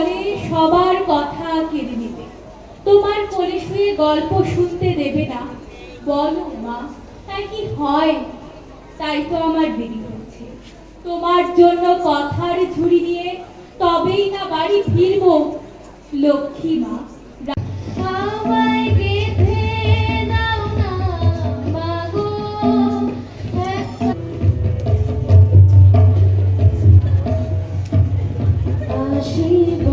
পরে সবার কথা কেড়ে নেবে, তোমার কোলে শুয়ে গল্প শুনতে দেবে না। বলো মা, তাই কি হয়? তাই তো আমার দেরি হচ্ছে। তোমার জন্য কথার ঝুড়ি নিয়ে তবেই না বাড়ি ফিরবো। লক্ষ্মী মা, আমায় বেঁধে দাও না মাগো, আশীর্বাদ